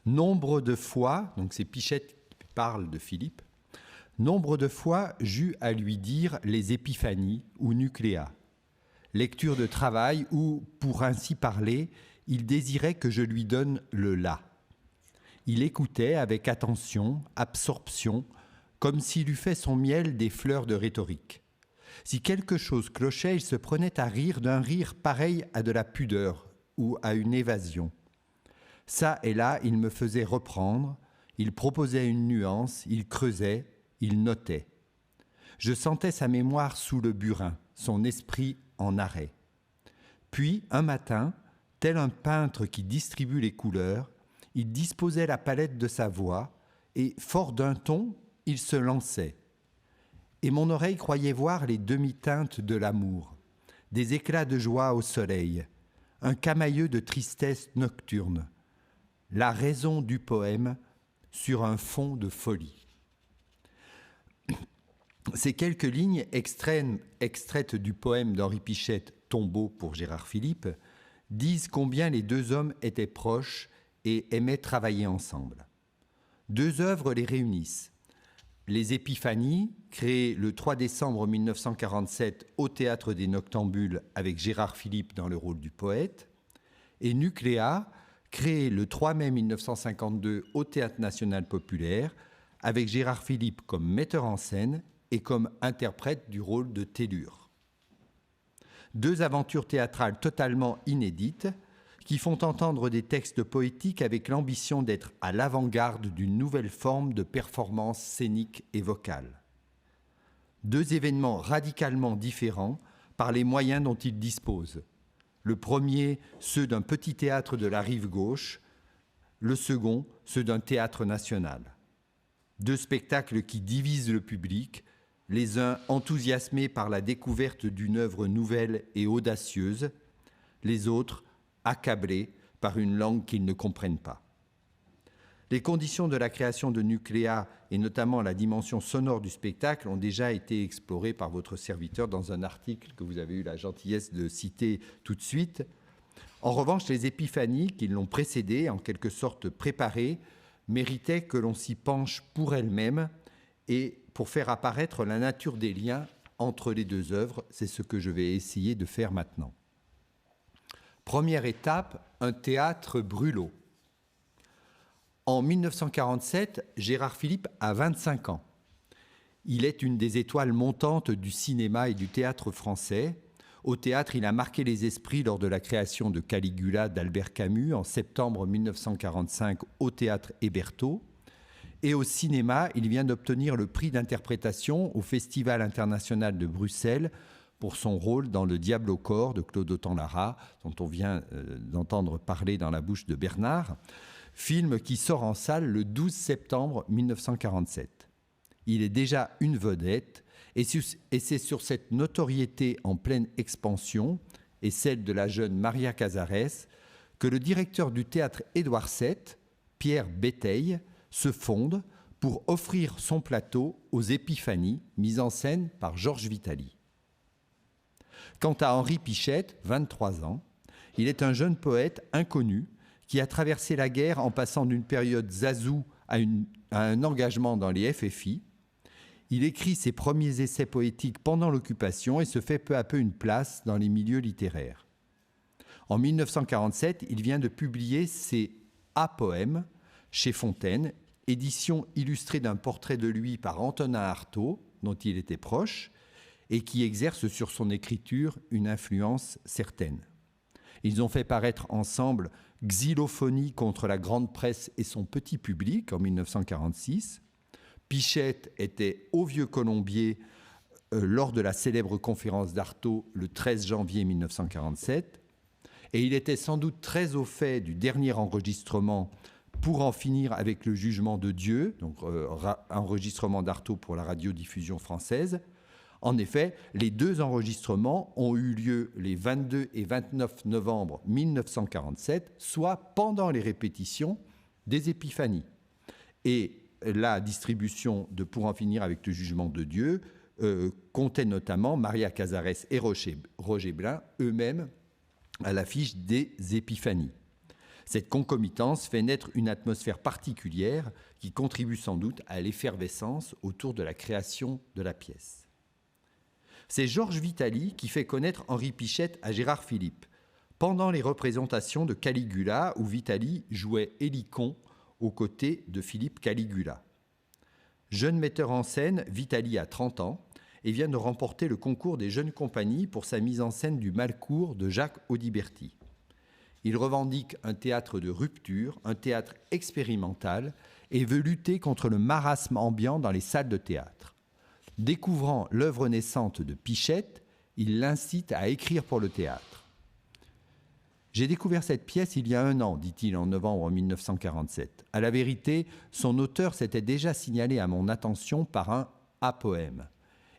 Nombre de fois, donc c'est Pichette qui parle de Philippe, nombre de fois j'eus à lui dire les épiphanies ou nucléa, lecture de travail où, pour ainsi parler, il désirait que je lui donne le là. Il écoutait avec attention, absorption, comme s'il eût fait son miel des fleurs de rhétorique. Si quelque chose clochait, il se prenait à rire d'un rire pareil à de la pudeur ou à une évasion. Ça et là, il me faisait reprendre, il proposait une nuance, il creusait, il notait. Je sentais sa mémoire sous le burin, son esprit en arrêt. Puis, un matin, tel un peintre qui distribue les couleurs, il disposait la palette de sa voix et, fort d'un ton, il se lançait. Et mon oreille croyait voir les demi-teintes de l'amour, des éclats de joie au soleil, un camailleux de tristesse nocturne, la raison du poème sur un fond de folie. Ces quelques lignes extraites du poème d'Henri Pichette, Tombeau pour Gérard Philippe, disent combien les deux hommes étaient proches et aimaient travailler ensemble. Deux œuvres les réunissent. Les Épiphanies, créées le 3 décembre 1947 au Théâtre des Noctambules avec Gérard Philippe dans le rôle du poète, et Nucléa, créé le 3 mai 1952 au Théâtre National Populaire avec Gérard Philippe comme metteur en scène et comme interprète du rôle de Tellure. Deux aventures théâtrales totalement inédites qui font entendre des textes poétiques avec l'ambition d'être à l'avant-garde d'une nouvelle forme de performance scénique et vocale. Deux événements radicalement différents par les moyens dont ils disposent. Le premier, ceux d'un petit théâtre de la rive gauche, le second, ceux d'un théâtre national. Deux spectacles qui divisent le public, les uns enthousiasmés par la découverte d'une œuvre nouvelle et audacieuse, les autres accablés par une langue qu'ils ne comprennent pas. Les conditions de la création de Nucléa, et notamment la dimension sonore du spectacle, ont déjà été explorées par votre serviteur dans un article que vous avez eu la gentillesse de citer tout de suite. En revanche, les épiphanies qui l'ont précédé, en quelque sorte préparées, méritaient que l'on s'y penche pour elles-mêmes et pour faire apparaître la nature des liens entre les deux œuvres. C'est ce que je vais essayer de faire maintenant. Première étape, un théâtre brûlot. En 1947, Gérard Philippe a 25 ans. Il est une des étoiles montantes du cinéma et du théâtre français. Au théâtre, il a marqué les esprits lors de la création de Caligula d'Albert Camus en septembre 1945 au théâtre Hébertot. Et au cinéma, il vient d'obtenir le prix d'interprétation au Festival international de Bruxelles pour son rôle dans Le Diable au corps de Claude Autant-Lara, dont on vient d'entendre parler dans la bouche de Bernard, film qui sort en salle le 12 septembre 1947. Il est déjà une vedette, et c'est sur cette notoriété en pleine expansion, et celle de la jeune Maria Cazares, que le directeur du théâtre Édouard VII, Pierre Béteille, se fonde pour offrir son plateau aux Épiphanies, mises en scène par Georges Vitali. Quant à Henri Pichette, 23 ans, il est un jeune poète inconnu qui a traversé la guerre en passant d'une période zazou à un engagement dans les FFI. Il écrit ses premiers essais poétiques pendant l'occupation et se fait peu à peu une place dans les milieux littéraires. En 1947, il vient de publier ses A-poèmes chez Fontaine, édition illustrée d'un portrait de lui par Antonin Artaud, dont il était proche, et qui exerce sur son écriture une influence certaine. Ils ont fait paraître ensemble Xylophonie contre la grande presse et son petit public en 1946. Pichette était au Vieux-Colombier lors de la célèbre conférence d'Artaud le 13 janvier 1947. Et il était sans doute très au fait du dernier enregistrement Pour en finir avec le jugement de Dieu, donc enregistrement d'Artaud pour la radiodiffusion française. En effet, les deux enregistrements ont eu lieu les 22 et 29 novembre 1947, soit pendant les répétitions des Épiphanies. Et la distribution de Pour en finir avec le jugement de Dieu comptait notamment Maria Cazares et Roger Blin, eux-mêmes à l'affiche des Épiphanies. Cette concomitance fait naître une atmosphère particulière qui contribue sans doute à l'effervescence autour de la création de la pièce. C'est Georges Vitali qui fait connaître Henri Pichette à Gérard Philipe, pendant les représentations de Caligula où Vitali jouait Hélicon aux côtés de Philippe Caligula. Jeune metteur en scène, Vitali a 30 ans et vient de remporter le concours des jeunes compagnies pour sa mise en scène du Malcours de Jacques Audiberti. Il revendique un théâtre de rupture, un théâtre expérimental et veut lutter contre le marasme ambiant dans les salles de théâtre. Découvrant l'œuvre naissante de Pichette, il l'incite à écrire pour le théâtre. J'ai découvert cette pièce il y a 1 an, dit-il en novembre 1947. À la vérité, son auteur s'était déjà signalé à mon attention par un apoème.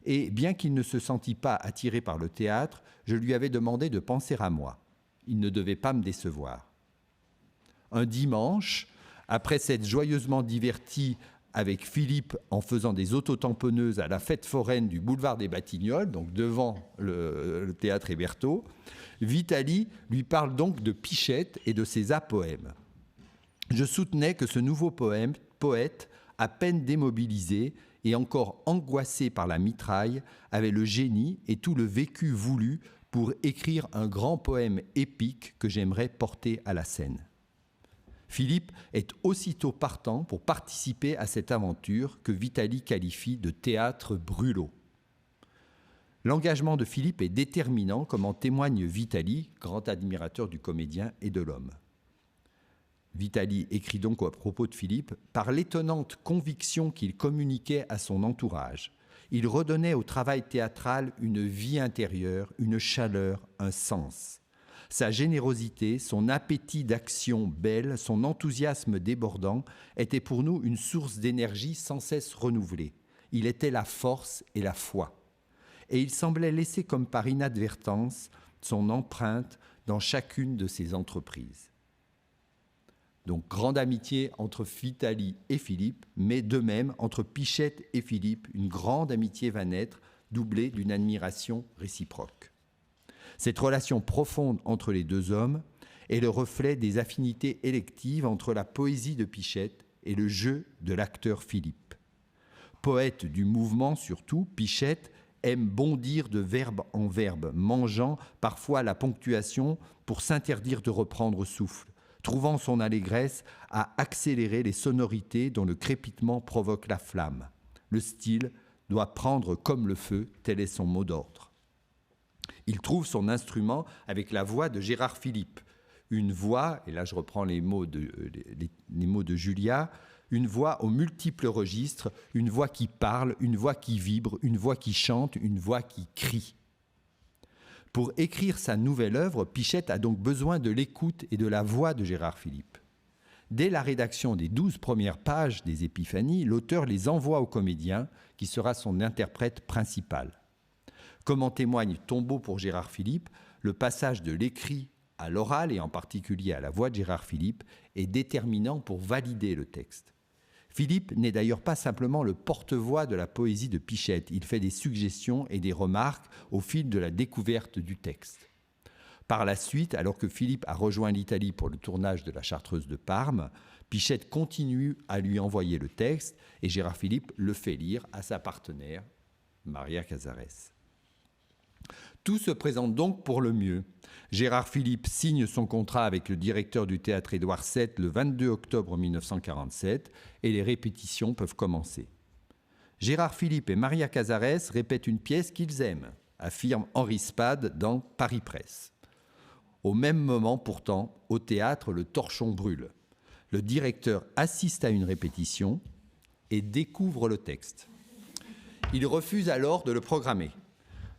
Et bien qu'il ne se sentît pas attiré par le théâtre, je lui avais demandé de penser à moi. Il ne devait pas me décevoir. Un dimanche, après s'être joyeusement diverti avec Philippe en faisant des autotamponneuses à la fête foraine du boulevard des Batignolles, donc devant le théâtre Hébertot, Vitali lui parle donc de Pichette et de ses apoèmes. Je soutenais que ce nouveau poète, à peine démobilisé et encore angoissé par la mitraille, avait le génie et tout le vécu voulu pour écrire un grand poème épique que j'aimerais porter à la scène. Philippe est aussitôt partant pour participer à cette aventure que Vitali qualifie de théâtre brûlot. L'engagement de Philippe est déterminant, comme en témoigne Vitali, grand admirateur du comédien et de l'homme. Vitali écrit donc à propos de Philippe, par l'étonnante conviction qu'il communiquait à son entourage. Il redonnait au travail théâtral une vie intérieure, une chaleur, un sens. Sa générosité, son appétit d'action belle, son enthousiasme débordant étaient pour nous une source d'énergie sans cesse renouvelée. Il était la force et la foi. Et il semblait laisser comme par inadvertance son empreinte dans chacune de ses entreprises. Donc, grande amitié entre Vitali et Philippe, mais de même, entre Pichette et Philippe, une grande amitié va naître, doublée d'une admiration réciproque. Cette relation profonde entre les deux hommes est le reflet des affinités électives entre la poésie de Pichette et le jeu de l'acteur Philippe. Poète du mouvement surtout, Pichette aime bondir de verbe en verbe, mangeant parfois la ponctuation pour s'interdire de reprendre souffle, trouvant son allégresse à accélérer les sonorités dont le crépitement provoque la flamme. Le style doit prendre comme le feu, tel est son mot d'ordre. Il trouve son instrument avec la voix de Gérard Philipe, une voix, et là je reprends les mots de Julia, une voix aux multiples registres, une voix qui parle, une voix qui vibre, une voix qui chante, une voix qui crie. Pour écrire sa nouvelle œuvre, Pichette a donc besoin de l'écoute et de la voix de Gérard Philipe. Dès la rédaction des 12 premières pages des Épiphanies, l'auteur les envoie au comédien, qui sera son interprète principal. Comme en témoigne Tombeau pour Gérard Philipe, le passage de l'écrit à l'oral, et en particulier à la voix de Gérard Philipe, est déterminant pour valider le texte. Philippe n'est d'ailleurs pas simplement le porte-voix de la poésie de Pichette, il fait des suggestions et des remarques au fil de la découverte du texte. Par la suite, alors que Philippe a rejoint l'Italie pour le tournage de La Chartreuse de Parme, Pichette continue à lui envoyer le texte et Gérard Philipe le fait lire à sa partenaire, Maria Casares. Tout se présente donc pour le mieux. Gérard Philipe signe son contrat avec le directeur du théâtre Édouard VII le 22 octobre 1947 et les répétitions peuvent commencer. Gérard Philipe et Maria Casares répètent une pièce qu'ils aiment, affirme Henri Spade dans Paris Presse. Au même moment, pourtant, au théâtre, le torchon brûle. Le directeur assiste à une répétition et découvre le texte. Il refuse alors de le programmer.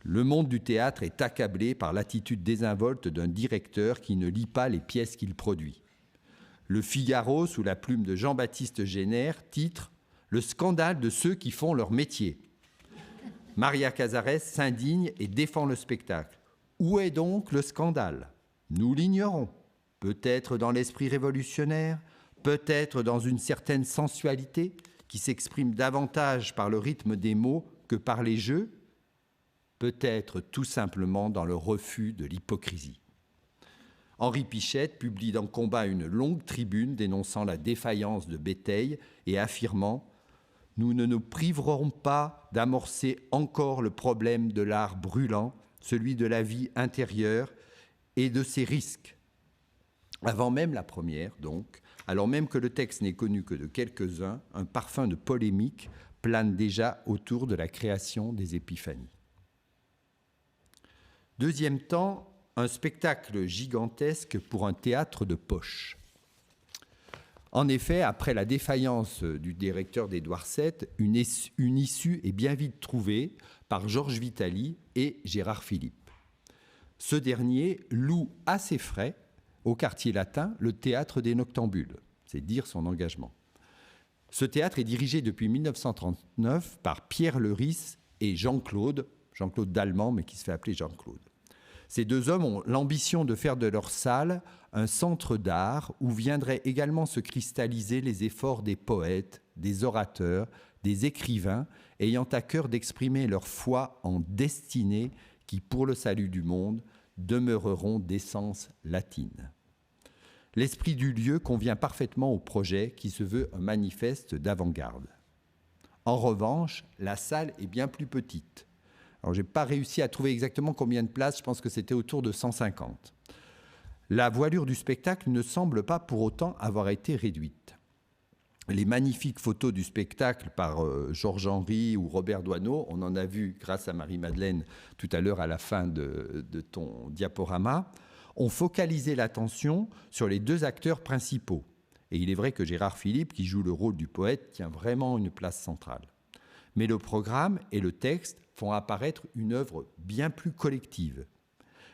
Le monde du théâtre est accablé par l'attitude désinvolte d'un directeur qui ne lit pas les pièces qu'il produit. Le Figaro, sous la plume de Jean-Baptiste Génère, titre « Le scandale de ceux qui font leur métier ». Maria Casares s'indigne et défend le spectacle. Où est donc le scandale ? Nous l'ignorons. Peut-être dans l'esprit révolutionnaire, peut-être dans une certaine sensualité qui s'exprime davantage par le rythme des mots que par les jeux, peut-être tout simplement dans le refus de l'hypocrisie. Henri Pichette publie dans Combat une longue tribune dénonçant la défaillance de Béteille et affirmant « Nous ne nous priverons pas d'amorcer encore le problème de l'art brûlant, celui de la vie intérieure et de ses risques. » Avant même la première, donc, alors même que le texte n'est connu que de quelques-uns, un parfum de polémique plane déjà autour de la création des Épiphanies. Deuxième temps, un spectacle gigantesque pour un théâtre de poche. En effet, après la défaillance du directeur d'Édouard VII, une issue est bien vite trouvée par Georges Vitali et Gérard Philipe. Ce dernier loue à ses frais, au quartier latin, le théâtre des Noctambules. C'est dire son engagement. Ce théâtre est dirigé depuis 1939 par Pierre Leris et Jean-Claude Dallemand, mais qui se fait appeler Jean-Claude. Ces deux hommes ont l'ambition de faire de leur salle un centre d'art où viendraient également se cristalliser les efforts des poètes, des orateurs, des écrivains ayant à cœur d'exprimer leur foi en destinées qui, pour le salut du monde, demeureront d'essence latine. L'esprit du lieu convient parfaitement au projet qui se veut un manifeste d'avant-garde. En revanche, la salle est bien plus petite. Alors, je n'ai pas réussi à trouver exactement combien de places, je pense que c'était autour de 150. La voilure du spectacle ne semble pas pour autant avoir été réduite. Les magnifiques photos du spectacle par Georges Henry ou Robert Doisneau, on en a vu grâce à Marie-Madeleine tout à l'heure à la fin de ton diaporama, ont focalisé l'attention sur les deux acteurs principaux. Et il est vrai que Gérard Philipe, qui joue le rôle du poète, tient vraiment une place centrale. Mais le programme et le texte font apparaître une œuvre bien plus collective.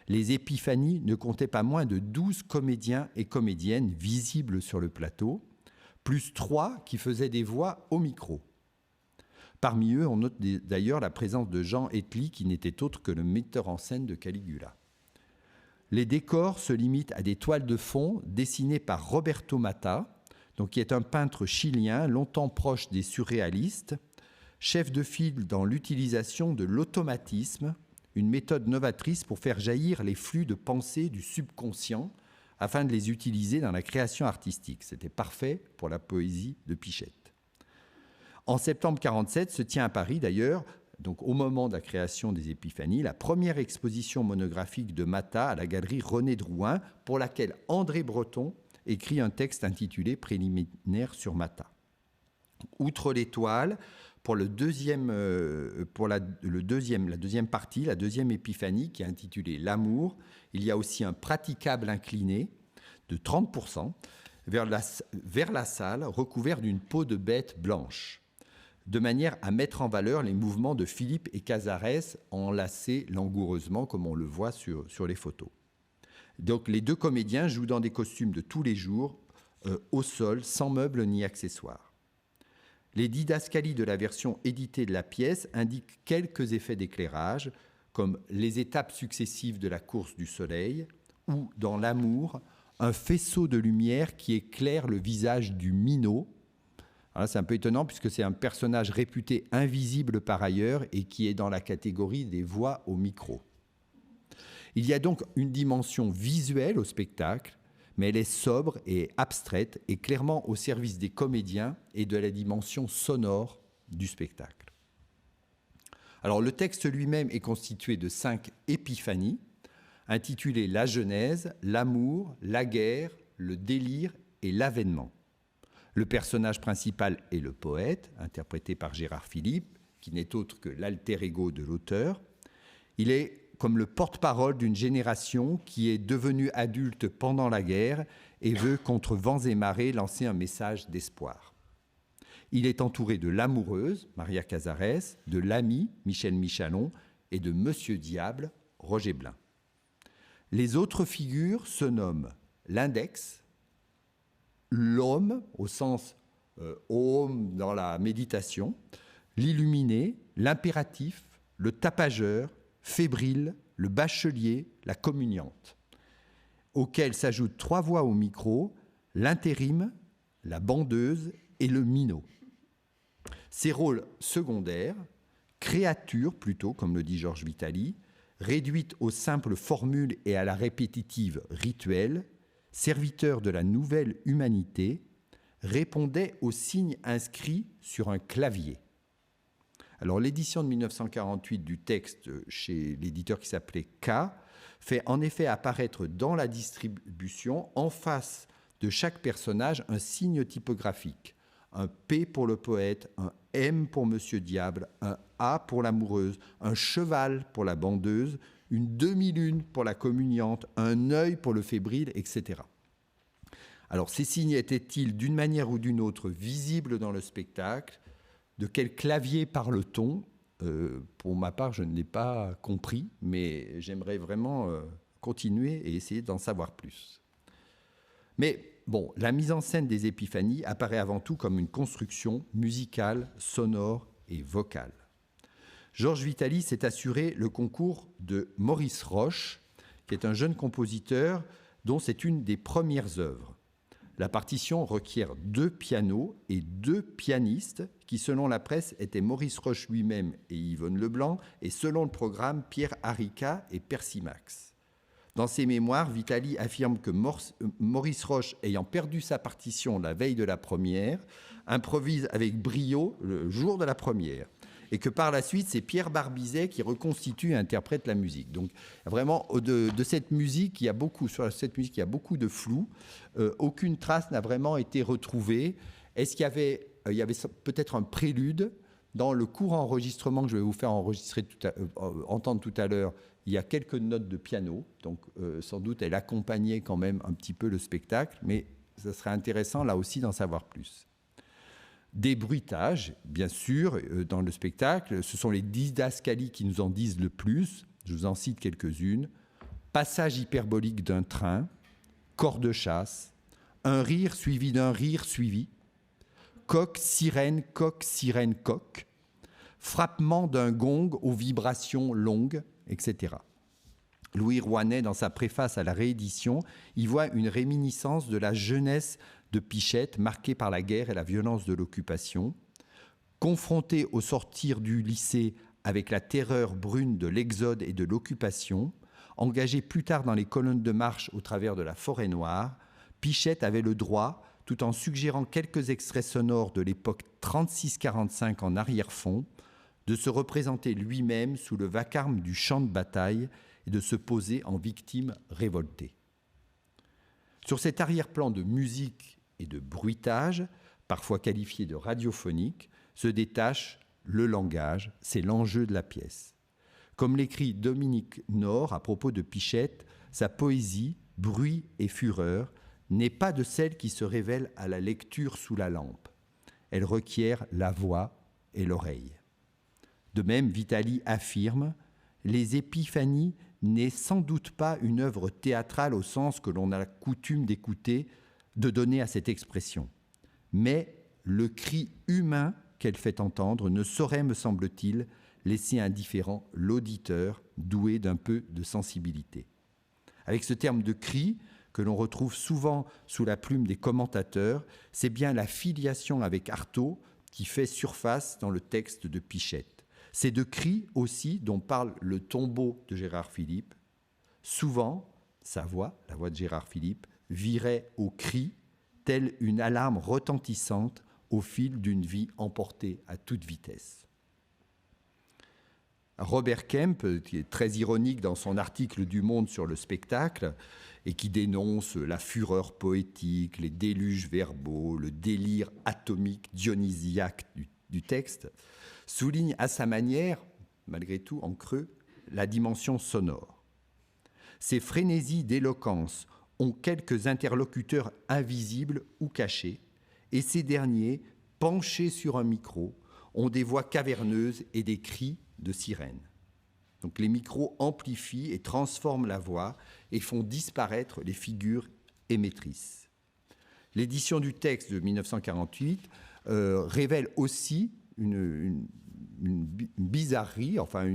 Les Épiphanies ne comptaient pas moins de 12 comédiens et comédiennes visibles sur le plateau, plus 3 qui faisaient des voix au micro. Parmi eux, on note d'ailleurs la présence de Jean Etly, qui n'était autre que le metteur en scène de Caligula. Les décors se limitent à des toiles de fond dessinées par Roberto Matta, donc qui est un peintre chilien longtemps proche des surréalistes, chef de file dans l'utilisation de l'automatisme, une méthode novatrice pour faire jaillir les flux de pensée du subconscient afin de les utiliser dans la création artistique. C'était parfait pour la poésie de Pichette. En septembre 1947 se tient à Paris d'ailleurs, donc au moment de la création des Épiphanies, la première exposition monographique de Matta à la galerie René Drouin, pour laquelle André Breton écrit un texte intitulé Préliminaire sur Matta. Outre l'étoile, pour la deuxième partie, la deuxième épiphanie, qui est intitulée L'amour, il y a aussi un praticable incliné de 30% vers la salle, recouvert d'une peau de bête blanche, de manière à mettre en valeur les mouvements de Philippe et Cazares enlacés langoureusement, comme on le voit sur les photos. Donc les deux comédiens jouent dans des costumes de tous les jours, au sol, sans meubles ni accessoires. Les didascalies de la version éditée de la pièce indiquent quelques effets d'éclairage, comme les étapes successives de la course du soleil, ou, dans L'amour, un faisceau de lumière qui éclaire le visage du minot. Alors là, c'est un peu étonnant puisque c'est un personnage réputé invisible par ailleurs et qui est dans la catégorie des voix au micro. Il y a donc une dimension visuelle au spectacle, mais elle est sobre et abstraite et clairement au service des comédiens et de la dimension sonore du spectacle. Alors le texte lui-même est constitué de 5 épiphanies, intitulées La Genèse, L'amour, la guerre, le délire et l'avènement. Le personnage principal est le poète, interprété par Gérard Philipe, qui n'est autre que l'alter ego de l'auteur. Il est comme le porte-parole d'une génération qui est devenue adulte pendant la guerre et veut, contre vents et marées, lancer un message d'espoir. Il est entouré de l'amoureuse, Maria Cazares, de l'ami, Michel Michalon, et de Monsieur Diable, Roger Blin. Les autres figures se nomment l'index, l'homme, au sens homme dans la méditation, l'illuminé, l'impératif, le tapageur, fébrile, le bachelier, la communiante, auxquels s'ajoutent 3 voix au micro, l'intérim, la bandeuse et le minot. Ces rôles secondaires, créatures plutôt, comme le dit Georges Vitali, réduite aux simples formules et à la répétitive rituelle, serviteur de la nouvelle humanité, répondait aux signes inscrits sur un clavier. Alors l'édition de 1948 du texte chez l'éditeur qui s'appelait K fait en effet apparaître dans la distribution, en face de chaque personnage, un signe typographique. Un P pour le poète, un M pour Monsieur Diable, un A pour l'amoureuse, un cheval pour la bandeuse, une demi-lune pour la communiante, un œil pour le fébrile, etc. Alors ces signes étaient-ils d'une manière ou d'une autre visibles dans le spectacle ? De quel clavier parle-t-on ? Pour ma part, je ne l'ai pas compris, mais j'aimerais vraiment continuer et essayer d'en savoir plus. Mais bon, la mise en scène des Épiphanies apparaît avant tout comme une construction musicale, sonore et vocale. Georges Vitali s'est assuré le concours de Maurice Roche, qui est un jeune compositeur dont c'est une des premières œuvres. La partition requiert 2 pianos et 2 pianistes qui, selon la presse, étaient Maurice Roche lui-même et Yvonne Leblanc, et selon le programme, Pierre Harika et Percy Max. Dans ses mémoires, Vitali affirme que Maurice Roche, ayant perdu sa partition la veille de la première, improvise avec brio le jour de la première, et que par la suite, c'est Pierre Barbizet qui reconstitue et interprète la musique. Donc vraiment, de cette musique, sur cette musique, il y a beaucoup de flou. Aucune trace n'a vraiment été retrouvée. Est-ce qu'il y avait peut-être un prélude dans le court enregistrement que je vais vous faire entendre tout à l'heure? Il y a quelques notes de piano, donc sans doute elle accompagnait quand même un petit peu le spectacle, mais ça serait intéressant là aussi d'en savoir plus. Des bruitages, bien sûr, dans le spectacle. Ce sont les didascalies qui nous en disent le plus. Je vous en cite quelques-unes. Passage hyperbolique d'un train, corps de chasse, un rire suivi d'un rire suivi, coq, sirène, coq, frappement d'un gong aux vibrations longues, etc. Louis Rouanet, dans sa préface à la réédition, y voit une réminiscence de la jeunesse de Pichette, marquée par la guerre et la violence de l'occupation. Confronté au sortir du lycée avec la terreur brune de l'exode et de l'occupation, engagé plus tard dans les colonnes de marche au travers de la forêt noire, Pichette avait le droit, tout en suggérant quelques extraits sonores de l'époque 36-45 en arrière-fond, de se représenter lui-même sous le vacarme du champ de bataille et de se poser en victime révoltée. Sur cet arrière-plan de musique et de bruitage, parfois qualifié de radiophonique, se détache le langage, c'est l'enjeu de la pièce. Comme l'écrit Dominique Nord à propos de Pichette, sa poésie, bruit et fureur, n'est pas de celle qui se révèle à la lecture sous la lampe. Elle requiert la voix et l'oreille. De même, Vitali affirme « Les Épiphanies n'est sans doute pas une œuvre théâtrale au sens que l'on a coutume d'écouter, de donner à cette expression. Mais le cri humain qu'elle fait entendre ne saurait, me semble-t-il, laisser indifférent l'auditeur doué d'un peu de sensibilité. » Avec ce terme de cri, que l'on retrouve souvent sous la plume des commentateurs, c'est bien la filiation avec Artaud qui fait surface dans le texte de Pichette. C'est de cris aussi dont parle le tombeau de Gérard Philipe. Souvent, sa voix, la voix de Gérard Philipe, virait au cri, telle une alarme retentissante au fil d'une vie emportée à toute vitesse. Robert Kemp, qui est très ironique dans son article du Monde sur le spectacle et qui dénonce la fureur poétique, les déluges verbaux, le délire atomique dionysiaque du texte, souligne à sa manière, malgré tout en creux, la dimension sonore. Ces frénésies d'éloquence ont quelques interlocuteurs invisibles ou cachés, et ces derniers, penchés sur un micro, ont des voix caverneuses et des cris de sirène. Donc les micros amplifient et transforment la voix et font disparaître les figures émettrices. L'édition du texte de 1948 révèle aussi une bizarrerie, enfin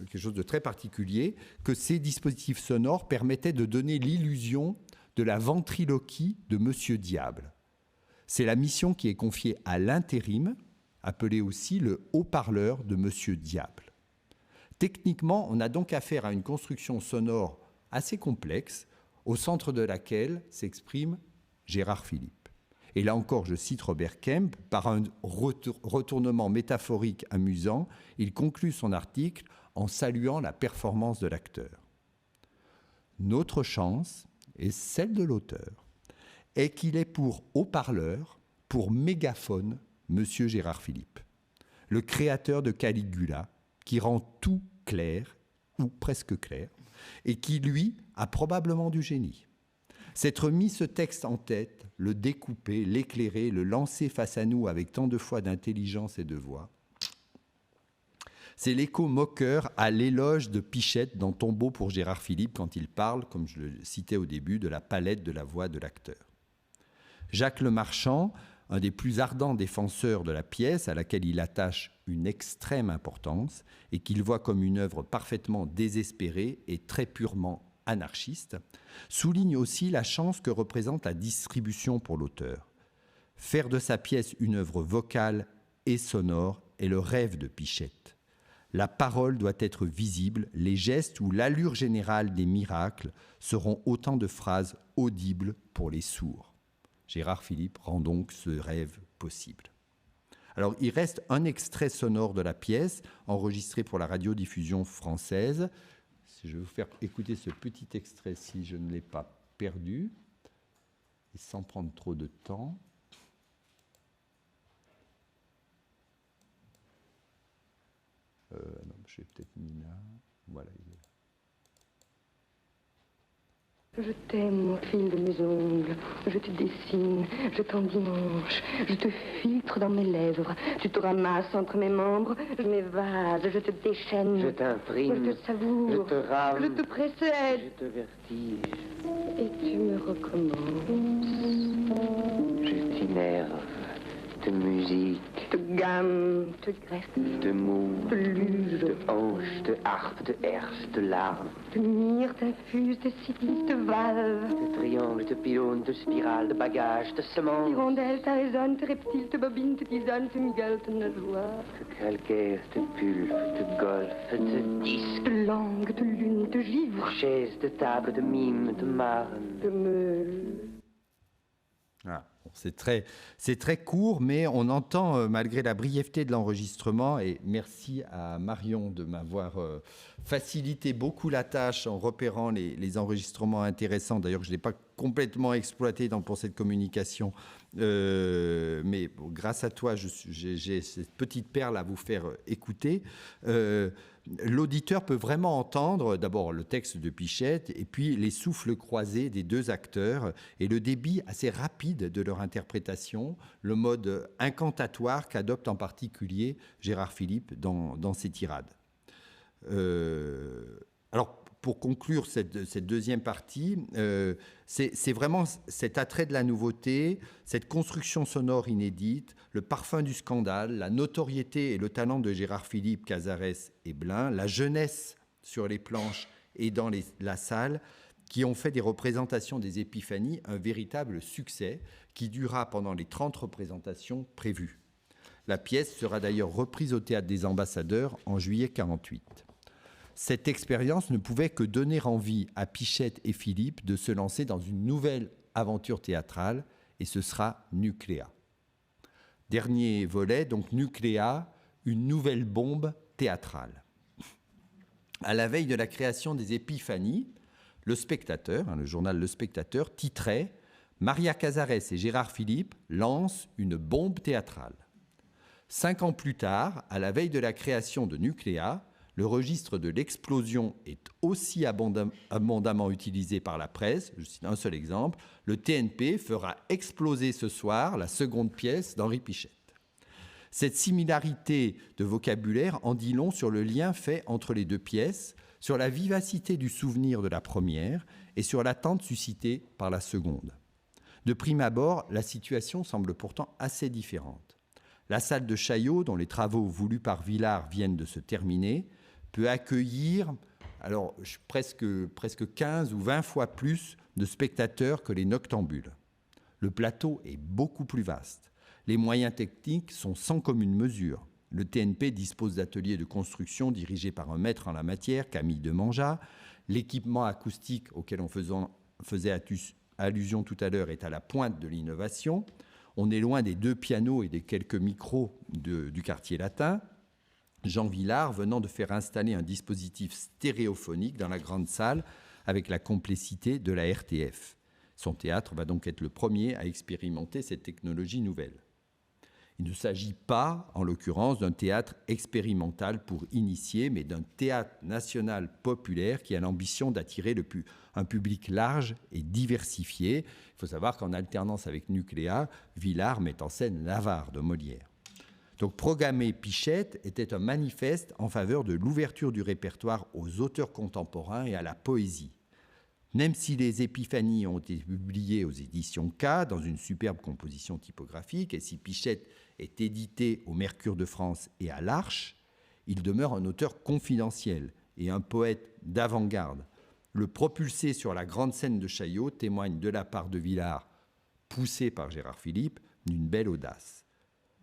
quelque chose de très particulier, que ces dispositifs sonores permettaient de donner l'illusion de la ventriloquie de Monsieur Diable. C'est la mission qui est confiée à l'intérim, appelé aussi le haut-parleur de Monsieur Diable. Techniquement, on a donc affaire à une construction sonore assez complexe, au centre de laquelle s'exprime Gérard Philipe. Et là encore, je cite Robert Kemp, par un retournement métaphorique amusant, il conclut son article en saluant la performance de l'acteur. Notre chance, et celle de l'auteur, est qu'il est pour haut-parleur, pour mégaphone, Monsieur Gérard Philipe, le créateur de Caligula, qui rend tout clair, ou presque clair, et qui, lui, a probablement du génie. S'être mis ce texte en tête, le découper, l'éclairer, le lancer face à nous avec tant de fois d'intelligence et de voix, c'est l'écho moqueur à l'éloge de Pichette dans Tombeau pour Gérard Philipe quand il parle, comme je le citais au début, de la palette de la voix de l'acteur. Jacques Lemarchand, un des plus ardents défenseurs de la pièce, à laquelle il attache une extrême importance et qu'il voit comme une œuvre parfaitement désespérée et très purement anarchiste, souligne aussi la chance que représente la distribution pour l'auteur. Faire de sa pièce une œuvre vocale et sonore est le rêve de Pichette. La parole doit être visible, les gestes ou l'allure générale des miracles seront autant de phrases audibles pour les sourds. Gérard Philipe rend donc ce rêve possible. Alors, il reste un extrait sonore de la pièce, enregistré pour la radiodiffusion française. Je vais vous faire écouter ce petit extrait si je ne l'ai pas perdu, et sans prendre trop de temps. Non, j'ai peut-être mis là. Voilà, il est là. Je t'aime au fil de mes ongles, je te dessine, je t'endimanche, je te filtre dans mes lèvres, tu te ramasses entre mes membres, je m'évase, je te déchaîne, je t'imprime, je te savoure, je te rame, je te précède, je te vertige, et tu me recommences. Je t'innerve de musique, te gamme, te greffe, de moue, te luge, de hanche, de harpe, de herse, de larme, de myrrhe, t'infuse, de cyclis, de valve, de triangle, de pylône, de spirale, de bagage, de semence, hirondelle, te résonne, te reptile, te bobine, te tisonne, te migueule, te nageoire, de calcaire, de pulpe, de golfe, de disque, de langue, de lune, de givre, de chaise, de table, de mime, de marne, de meule. Ah. C'est très court, mais on entend, malgré la brièveté de l'enregistrement, et merci à Marion de m'avoir facilité beaucoup la tâche en repérant les enregistrements intéressants. D'ailleurs, je ne l'ai pas complètement exploité pour cette communication, mais bon, grâce à toi, j'ai cette petite perle à vous faire écouter. L'auditeur peut vraiment entendre d'abord le texte de Pichette et puis les souffles croisés des deux acteurs et le débit assez rapide de leur interprétation, le mode incantatoire qu'adopte en particulier Gérard Philipe dans ses tirades. Alors, pour conclure cette deuxième partie, c'est vraiment cet attrait de la nouveauté, cette construction sonore inédite, le parfum du scandale, la notoriété et le talent de Gérard Philipe, Cazares et Blin, la jeunesse sur les planches et dans la salle, qui ont fait des représentations des Épiphanies un véritable succès qui durera pendant les 30 représentations prévues. La pièce sera d'ailleurs reprise au Théâtre des Ambassadeurs en juillet 1948. Cette expérience ne pouvait que donner envie à Pichette et Philipe de se lancer dans une nouvelle aventure théâtrale, et ce sera Nucléa. Dernier volet, donc Nucléa, une nouvelle bombe théâtrale. À la veille de la création des Épiphanies, Le Spectateur, le journal Le Spectateur, titrait « Maria Cazares et Gérard Philipe lancent une bombe théâtrale ». 5 ans plus tard, à la veille de la création de Nucléa, le registre de l'explosion est aussi abondamment utilisé par la presse. Je cite un seul exemple. Le TNP fera exploser ce soir la seconde pièce d'Henri Pichette. Cette similarité de vocabulaire en dit long sur le lien fait entre les deux pièces, sur la vivacité du souvenir de la première et sur l'attente suscitée par la seconde. De prime abord, la situation semble pourtant assez différente. La salle de Chaillot, dont les travaux voulus par Villard viennent de se terminer, peut accueillir presque 15 ou 20 fois plus de spectateurs que les Noctambules. Le plateau est beaucoup plus vaste. Les moyens techniques sont sans commune mesure. Le TNP dispose d'ateliers de construction dirigés par un maître en la matière, Camille Demangeat. L'équipement acoustique auquel on faisait allusion tout à l'heure est à la pointe de l'innovation. On est loin des 2 pianos et des quelques micros du quartier latin. Jean Villard venant de faire installer un dispositif stéréophonique dans la grande salle avec la complicité de la RTF. Son théâtre va donc être le premier à expérimenter cette technologie nouvelle. Il ne s'agit pas, en l'occurrence, d'un théâtre expérimental pour initier, mais d'un théâtre national populaire qui a l'ambition d'attirer un public large et diversifié. Il faut savoir qu'en alternance avec Nucléa, Villard met en scène l'Avare de Molière. Donc, programmer Pichette était un manifeste en faveur de l'ouverture du répertoire aux auteurs contemporains et à la poésie. Même si les épiphanies ont été publiées aux éditions K dans une superbe composition typographique, et si Pichette est édité au Mercure de France et à l'Arche, il demeure un auteur confidentiel et un poète d'avant-garde. Le propulser sur la grande scène de Chaillot témoigne de la part de Villard, poussé par Gérard Philipe, d'une belle audace.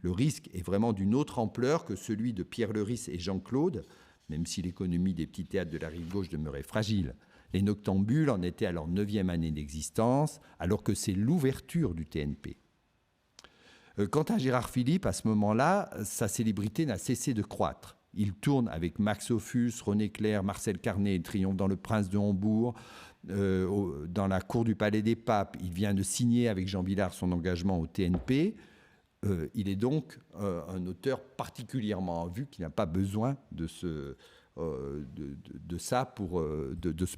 Le risque est vraiment d'une autre ampleur que celui de Pierre Lerice et Jean-Claude, même si l'économie des petits théâtres de la rive gauche demeurait fragile. Les Noctambules en étaient à leur 9e année d'existence, alors que c'est l'ouverture du TNP. Quant à Gérard Philipe, à ce moment-là, sa célébrité n'a cessé de croître. Il tourne avec Max Ophüls, René Clair, Marcel Carné, il triomphe dans Le Prince de Hambourg, dans la cour du Palais des Papes. Il vient de signer avec Jean Villard son engagement au TNP. Il est donc un auteur particulièrement en vue qui n'a pas besoin de se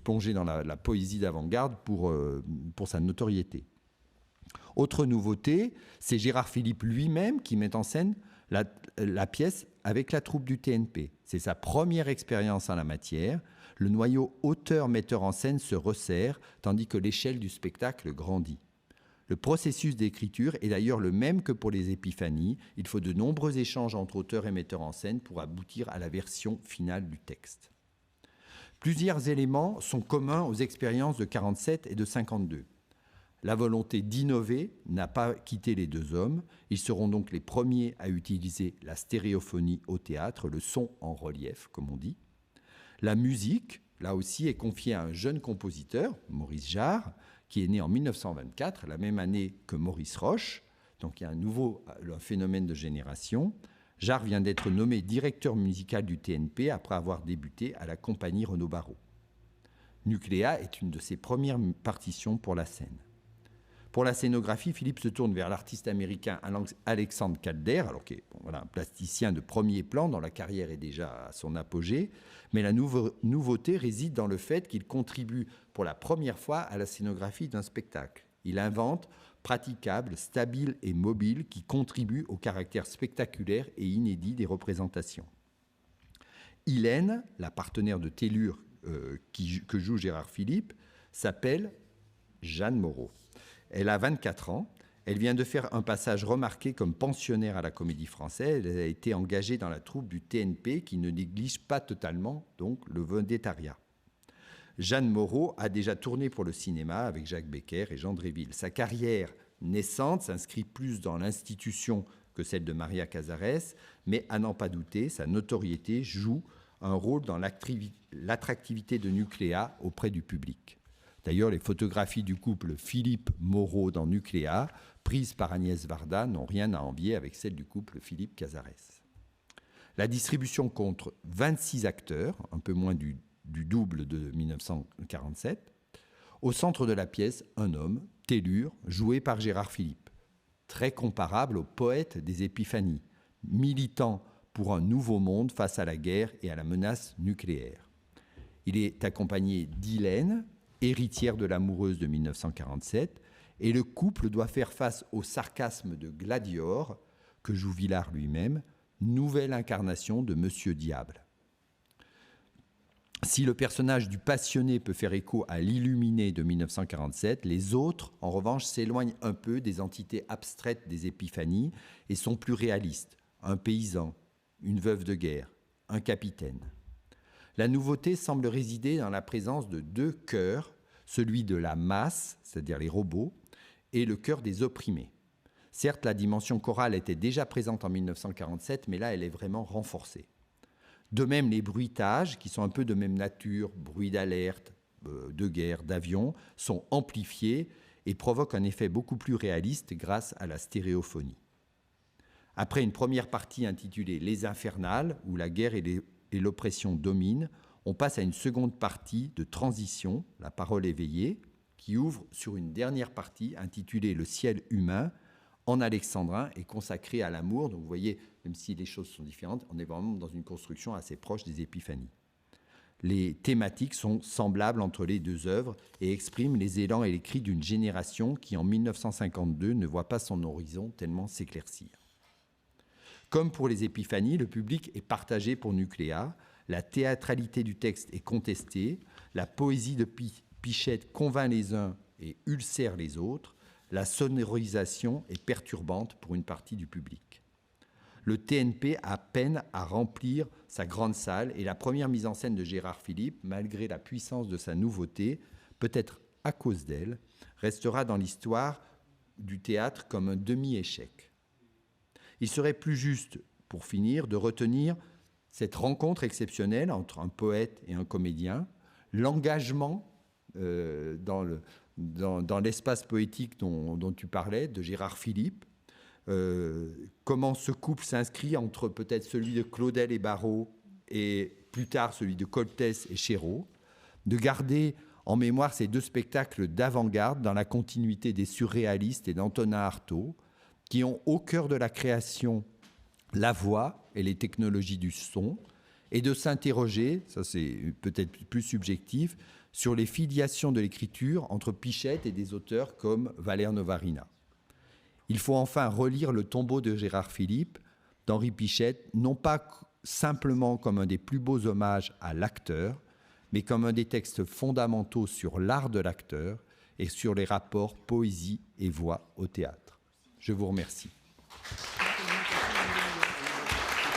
plonger dans la poésie d'avant-garde pour sa notoriété. Autre nouveauté, c'est Gérard Philipe lui-même qui met en scène la pièce avec la troupe du TNP. C'est sa première expérience en la matière. Le noyau auteur-metteur en scène se resserre, tandis que l'échelle du spectacle grandit. Le processus d'écriture est d'ailleurs le même que pour les épiphanies. Il faut de nombreux échanges entre auteurs et metteurs en scène pour aboutir à la version finale du texte. Plusieurs éléments sont communs aux expériences de 47 et de 52. La volonté d'innover n'a pas quitté les 2 hommes. Ils seront donc les premiers à utiliser la stéréophonie au théâtre, le son en relief, comme on dit. La musique, là aussi, est confiée à un jeune compositeur, Maurice Jarre, qui est né en 1924, la même année que Maurice Roche. Donc il y a un phénomène de génération. Jarre vient d'être nommé directeur musical du TNP après avoir débuté à la compagnie Renaud-Barrault. Nucléa est une de ses premières partitions pour la scène. Pour la scénographie, Philippe se tourne vers l'artiste américain Alexandre Calder, alors qui est un plasticien de premier plan dont la carrière est déjà à son apogée, mais la nouveauté réside dans le fait qu'il contribue pour la première fois à la scénographie d'un spectacle. Il invente praticable, stable et mobile qui contribue au caractère spectaculaire et inédit des représentations. Hélène, la partenaire de Tellure que joue Gérard Philipe, s'appelle Jeanne Moreau. Elle a 24 ans. Elle vient de faire un passage remarqué comme pensionnaire à la Comédie Française. Elle a été engagée dans la troupe du TNP qui ne néglige pas totalement donc le vedettariat. Jeanne Moreau a déjà tourné pour le cinéma avec Jacques Becker et Jean Dréville. Sa carrière naissante s'inscrit plus dans l'institution que celle de Maria Casares, mais à n'en pas douter, sa notoriété joue un rôle dans l'attractivité de Nucléa auprès du public. D'ailleurs, les photographies du couple Philippe-Moreau dans Nucléa, prises par Agnès Varda, n'ont rien à envier avec celles du couple Philippe-Casares. La distribution compte 26 acteurs, un peu moins du double de 1947. Au centre de la pièce, un homme, Tellure, joué par Gérard Philipe, très comparable au poète des Épiphanies, militant pour un nouveau monde face à la guerre et à la menace nucléaire. Il est accompagné d'Hélène, héritière de l'amoureuse de 1947, et le couple doit faire face au sarcasme de Gladior, que joue Villard lui-même, nouvelle incarnation de Monsieur Diable. Si le personnage du passionné peut faire écho à l'illuminé de 1947, les autres, en revanche, s'éloignent un peu des entités abstraites des épiphanies et sont plus réalistes. Un paysan, une veuve de guerre, un capitaine. La nouveauté semble résider dans la présence de 2 chœurs, celui de la masse, c'est-à-dire les robots, et le chœur des opprimés. Certes, la dimension chorale était déjà présente en 1947, mais là, elle est vraiment renforcée. De même, les bruitages, qui sont un peu de même nature, bruits d'alerte, de guerre, d'avion, sont amplifiés et provoquent un effet beaucoup plus réaliste grâce à la stéréophonie. Après une première partie intitulée « Les infernales », où la guerre et l'oppression dominent, on passe à une seconde partie de transition, la parole éveillée, qui ouvre sur une dernière partie intitulée « Le ciel humain », en alexandrin et consacrée à l'amour. Donc vous voyez, même si les choses sont différentes, on est vraiment dans une construction assez proche des épiphanies. Les thématiques sont semblables entre les deux œuvres et expriment les élans et les cris d'une génération qui, en 1952, ne voit pas son horizon tellement s'éclaircir. Comme pour les épiphanies, le public est partagé pour Nucléa, la théâtralité du texte est contestée, la poésie de Pichette convainc les uns et ulcère les autres, la sonorisation est perturbante pour une partie du public. Le TNP a peine à remplir sa grande salle et la première mise en scène de Gérard Philipe, malgré la puissance de sa nouveauté, peut-être à cause d'elle, restera dans l'histoire du théâtre comme un demi-échec. Il serait plus juste, pour finir, de retenir cette rencontre exceptionnelle entre un poète et un comédien, l'engagement dans l'espace poétique dont tu parlais, de Gérard Philipe, comment ce couple s'inscrit entre peut-être celui de Claudel et Barrault et plus tard celui de Coltès et Chéreau, de garder en mémoire ces deux spectacles d'avant-garde dans la continuité des surréalistes et d'Antonin Artaud, qui ont au cœur de la création la voix et les technologies du son, et de s'interroger, ça c'est peut-être plus subjectif, sur les filiations de l'écriture entre Pichette et des auteurs comme Valère Novarina. Il faut enfin relire Le tombeau de Gérard Philipe d'Henri Pichette, non pas simplement comme un des plus beaux hommages à l'acteur, mais comme un des textes fondamentaux sur l'art de l'acteur et sur les rapports poésie et voix au théâtre. Je vous remercie.